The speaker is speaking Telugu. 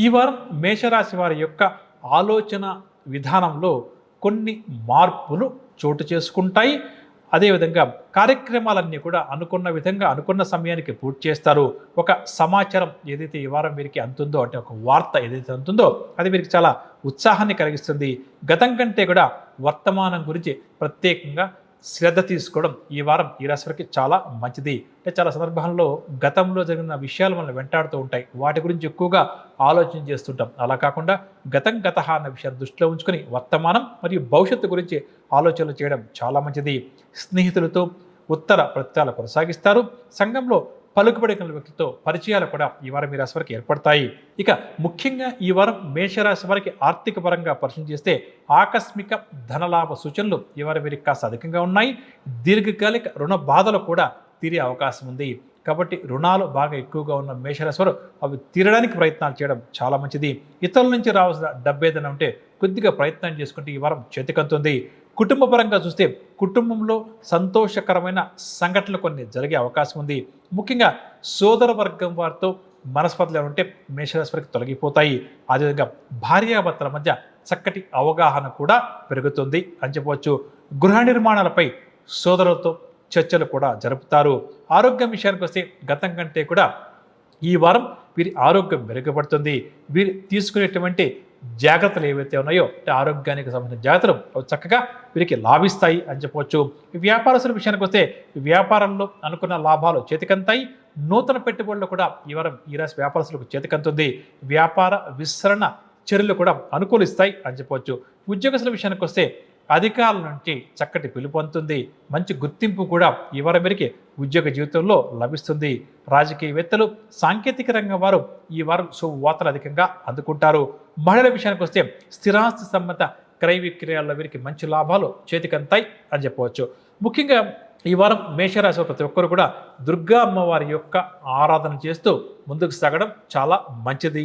ఈ వారం మేషరాశి వారి యొక్క ఆలోచన విధానంలో కొన్ని మార్పులు చోటు చేసుకుంటాయి. అదేవిధంగా కార్యక్రమాలన్నీ కూడా అనుకున్న విధంగా అనుకున్న సమయానికి పూర్తి చేస్తారు. ఒక సమాచారం ఏదైతే ఈ వారం వీరికి అందుతుందో, అంటే ఒక వార్త ఏదైతే అందుతుందో అది వీరికి చాలా ఉత్సాహాన్ని కలిగిస్తుంది. గతం కంటే కూడా వర్తమానం గురించి ప్రత్యేకంగా శ్రద్ధ తీసుకోవడం ఈ వారం ఈ రాశి వారికి చాలా మంచిది. అంటే చాలా సందర్భాల్లో గతంలో జరిగిన విషయాలు మనల్ని వెంటాడుతూ ఉంటాయి. వాటి గురించి ఎక్కువగా ఆలోచన చేస్తుంటాం. అలా కాకుండా గతం గతః అన్న విషయాన్ని దృష్టిలో ఉంచుకొని వర్తమానం మరియు భవిష్యత్తు గురించి ఆలోచనలు చేయడం చాలా మంచిది. స్నేహితులతో ఉత్తర ప్రత్యయాలు కొనసాగిస్తారు. సంఘంలో పలుకుబడి కలిగిన వ్యక్తులతో పరిచయాలు కూడా ఈ వారం ఈ రాశి వారికి ఏర్పడతాయి. ఇక ముఖ్యంగా ఈ వారం మేషరాశి వారికి ఆర్థిక పరంగా పరిశీలన చేస్తే ఆకస్మిక ధనలాభ సూచనలు ఈ వారం వీరికి కాస్త అధికంగా ఉన్నాయి. దీర్ఘకాలిక రుణ బాధలు కూడా తీరే అవకాశం ఉంది. కాబట్టి రుణాలు బాగా ఎక్కువగా ఉన్న మేషరాశి వారు అవి తీరడానికి ప్రయత్నాలు చేయడం చాలా మంచిది. ఇతరుల నుంచి రావాల్సిన డబ్బు ఏదైనా ఉంటే కొద్దిగా ప్రయత్నం చేసుకుంటే ఈ వారం చేతికంతుంది. కుటుంబ పరంగా చూస్తే కుటుంబంలో సంతోషకరమైన సంఘటనలు కొన్ని జరిగే అవకాశం ఉంది. ముఖ్యంగా సోదర వర్గం వారితో మనస్పర్ధలు ఉంటే మేషరాశి వారికి తొలగిపోతాయి. అదేవిధంగా భార్యాభర్తల మధ్య చక్కటి అవగాహన కూడా పెరుగుతుంది అని చెప్పవచ్చు. గృహ నిర్మాణాలపై సోదరులతో చర్చలు కూడా జరుపుతారు. ఆరోగ్యం విషయానికి వస్తే గతం కంటే కూడా ఈ వారం వీరి ఆరోగ్యం మెరుగుపడుతుంది. వీరు తీసుకునేటువంటి జాగ్రత్తలు ఏవైతే ఉన్నాయో, ఆరోగ్యానికి సంబంధించిన జాగ్రత్తలు చక్కగా వీరికి లాభిస్తాయి అని చెప్పవచ్చు. వ్యాపారస్తుల విషయానికి వస్తే వ్యాపారంలో అనుకున్న లాభాలు చేతికంతాయి. నూతన పెట్టుబడులు కూడా ఈ వారం ఈ రాశి వ్యాపారస్తులకు చేతికంతుంది. వ్యాపార విస్తరణ చర్యలు కూడా అనుకూలిస్తాయి అని చెప్పవచ్చు. ఉద్యోగస్తుల విషయానికి వస్తే అధికారుల నుంచి చక్కటి పిలుపు అందుతుంది. మంచి గుర్తింపు కూడా ఈ వారం వీరికి ఉద్యోగ జీవితంలో లభిస్తుంది. రాజకీయవేత్తలు, సాంకేతిక రంగం వారు ఈ వారం శుభవార్తలు అధికంగా అందుకుంటారు. మహిళల విషయానికి వస్తే స్థిరాస్తి సంబంధ క్రయ విక్రయాల్లో వీరికి మంచి లాభాలు చేతికంతాయి అని చెప్పవచ్చు. ముఖ్యంగా ఈ వారం మేషరాశి ప్రతి ఒక్కరు కూడా దుర్గా అమ్మవారి యొక్క ఆరాధన చేస్తూ ముందుకు సాగడం చాలా మంచిది.